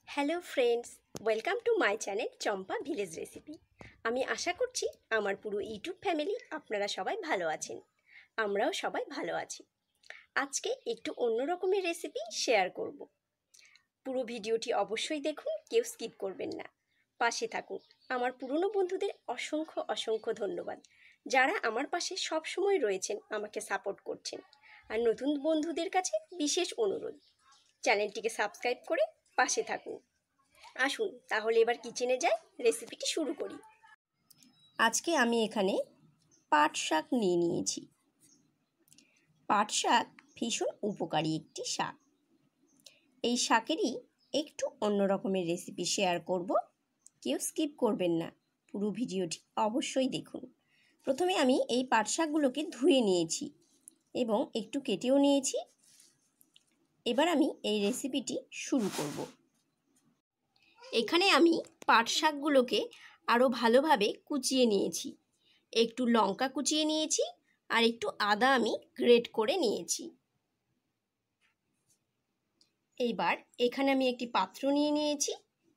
Hello friends, welcome to my channel Champa village recipe. আমি আশা করছি আমার পুরো ইউটিউব ফ্যামিলি আপনারা সবাই ভালো আছেন। আমরাও সবাই ভালো আছি। আজকে একটু অন্য রকমের রেসিপি শেয়ার করব। পুরো ভিডিওটি অবশ্যই দেখুন, কেউ স্কিপ করবেন না। পাশে থাকুন। আমার পুরনো বন্ধুদের অসংখ্য অসংখ্য ধন্যবাদ, যারা আমার পাশে সব সময় রয়েছেন, আমাকে সাপোর্ট করছেন। আর নতুন বন্ধুদের কাছে বিশেষ অনুরোধ, চ্যানেলটিকে সাবস্ক্রাইব করে পাশে থাকুন। আসুন তাহলে এবার কিচেনে যাই, রেসিপিটি শুরু করি। আজকে আমি এখানে পাট শাক নিয়ে নিয়েছি। পাট শাক ভীষণ উপকারী একটি শাক। এই শাকেরই একটু অন্য রকমের রেসিপি শেয়ার করব। কেউ স্কিপ করবেন না, পুরো ভিডিওটি অবশ্যই দেখুন। প্রথমে আমি এই পাট শাকগুলোকে ধুয়ে নিয়েছি এবং একটু কেটেও নিয়েছি। এবার আমি এই রেসিপিটি শুরু করব। এখানে আমি পাট শাকগুলোকে আরও ভালোভাবে কুচিয়ে নিয়েছি। একটু লঙ্কা কুচিয়ে নিয়েছি আর একটু আদা আমি গ্রেট করে নিয়েছি। এইবার এখানে আমি একটি পাত্র নিয়ে নিয়েছি।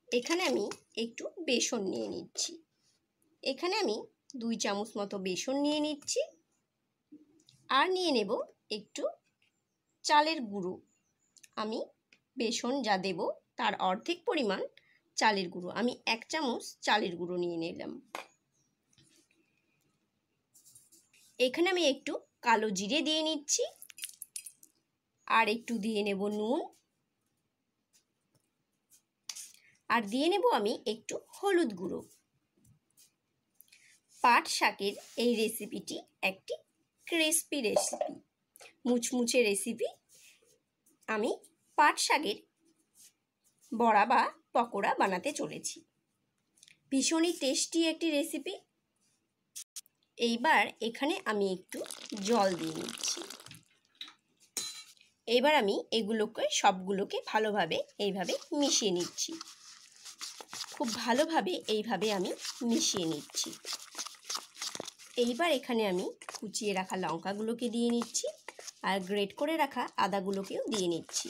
এখানে আমি একটু বেসন নিয়ে নিচ্ছি। এখানে আমি 2 চামচ মতো বেসন নিয়ে নিচ্ছি। আর নিয়ে নেব একটু চালের গুঁড়ো। আমি বেসন যা দেব তার অর্ধেক পরিমাণ চালের গুঁড়ো, আমি 1 চামচ চালের গুঁড়ো নিয়ে নিলাম। এখানে আমি একটু কালো জিরে দিয়ে নিচ্ছি আর একটু দিয়ে নেব নুন, আর দিয়ে নেব আমি একটু হলুদ গুঁড়ো। পাট শাকের এই রেসিপিটি একটি ক্রিস্পি রেসিপি, মুচমুচে রেসিপি। আমি পাট শাকের বড়া বা পকোড়া বানাতে চলেছি। ভীষণই টেস্টি একটি রেসিপি। এইবার এখানে আমি একটু জল দিয়ে নিচ্ছি। এইবার আমি এগুলোকে সবগুলোকে ভালোভাবে এইভাবে মিশিয়ে নিচ্ছি। খুব ভালোভাবে এইভাবে আমি মিশিয়ে নিচ্ছি। এইবার এখানে আমি কুচিয়ে রাখা লঙ্কাগুলোকে দিয়ে নিচ্ছি আর গ্রেট করে রাখা আদাগুলোকেও দিয়ে নিচ্ছি।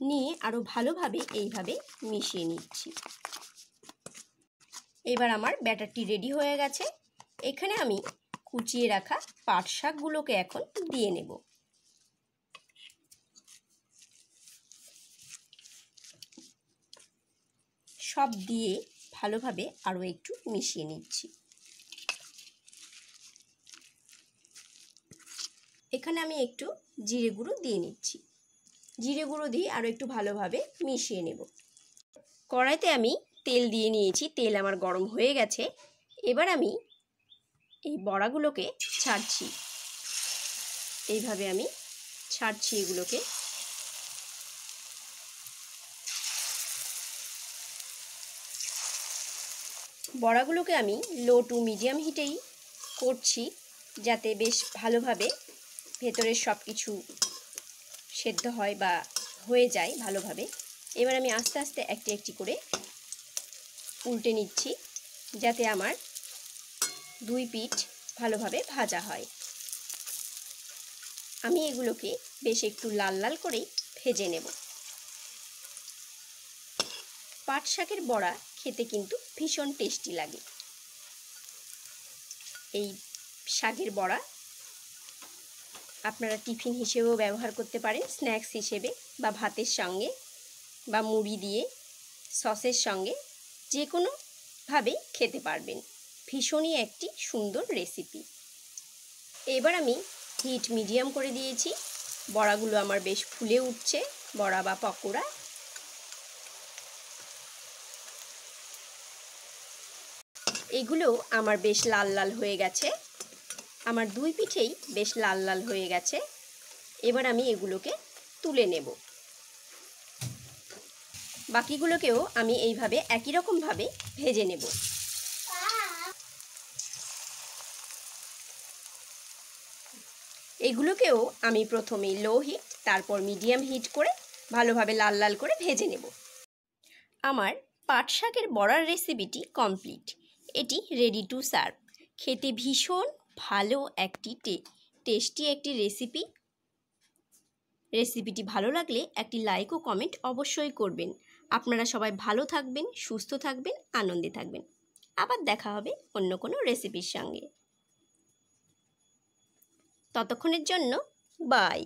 নিয়ে আরও ভালোভাবে এইভাবে মিশিয়ে নিচ্ছি। এবার আমার ব্যাটারটি রেডি হয়ে গেছে। এখানে আমি কুচিয়ে রাখা পাট শাকগুলোকে এখন দিয়ে নেব। সব দিয়ে ভালোভাবে আরও একটু মিশিয়ে নিচ্ছি। এখানে আমি একটু জিরে গুঁড়ো দিয়ে নিচ্ছি। জিরে গুঁড়ো দিয়ে আরও একটু ভালোভাবে মিশিয়ে নেব। কড়াইতে আমি তেল দিয়ে নিয়েছি, তেল আমার গরম হয়ে গেছে। এবার আমি এই বড়াগুলোকে ছাড়ছি। এইভাবে আমি ছাড়ছি এগুলোকে। বড়াগুলোকে আমি লো টু মিডিয়াম হিটেই করছি, যাতে বেশ ভালোভাবে ভেতরের সব কিছু সেদ্ধ হয় বা হয়ে যায় ভালোভাবে। এবার আমি আস্তে আস্তে একটি একটি করে উল্টে নিচ্ছি, যাতে আমার 2 পিঠ ভালোভাবে ভাজা হয়। আমি এগুলোকে বেশ একটু লাল লাল করেই ভেজে নেব। পাট শাকের বড়া খেতে কিন্তু ভীষণ টেস্টি লাগে। এই শাকের বড়া আপনারা টিফিন হিসেবেও ব্যবহার করতে পারেন, স্ন্যাক্স হিসেবে, বা ভাতের সঙ্গে, বা মুড়ি দিয়ে, সসের সঙ্গে, যে কোনোভাবেই খেতে পারবেন। ভীষণই একটি সুন্দর রেসিপি। এবার আমি হিট মিডিয়াম করে দিয়েছি। বড়াগুলো আমার বেশ ফুলে উঠছে, বড়া বা পকোড়া। এগুলো আমার বেশ লাল লাল হয়ে গেছে। আমার 2 পিঠেই বেশ লাল লাল হয়ে গেছে। এবার আমি এগুলোকে তুলে নেব। বাকিগুলোকেও আমি এইভাবে একই রকমভাবে ভেজে নেব। এগুলোকেও আমি প্রথমে লো হিট, তারপর মিডিয়াম হিট করে ভালোভাবে লাল লাল করে ভেজে নেব। আমার পাট শাকের বড়ার রেসিপিটি কমপ্লিট। এটি রেডি টু সার্ভ। খেতে ভীষণ ভালো একটি টেস্টি একটি রেসিপি। রেসিপিটি ভালো লাগলে একটি লাইক ও কমেন্ট অবশ্যই করবেন। আপনারা সবাই ভালো থাকবেন, সুস্থ থাকবেন, আনন্দে থাকবেন। আবার দেখা হবে অন্য কোনো রেসিপির সঙ্গে। ততক্ষণের জন্য বাই।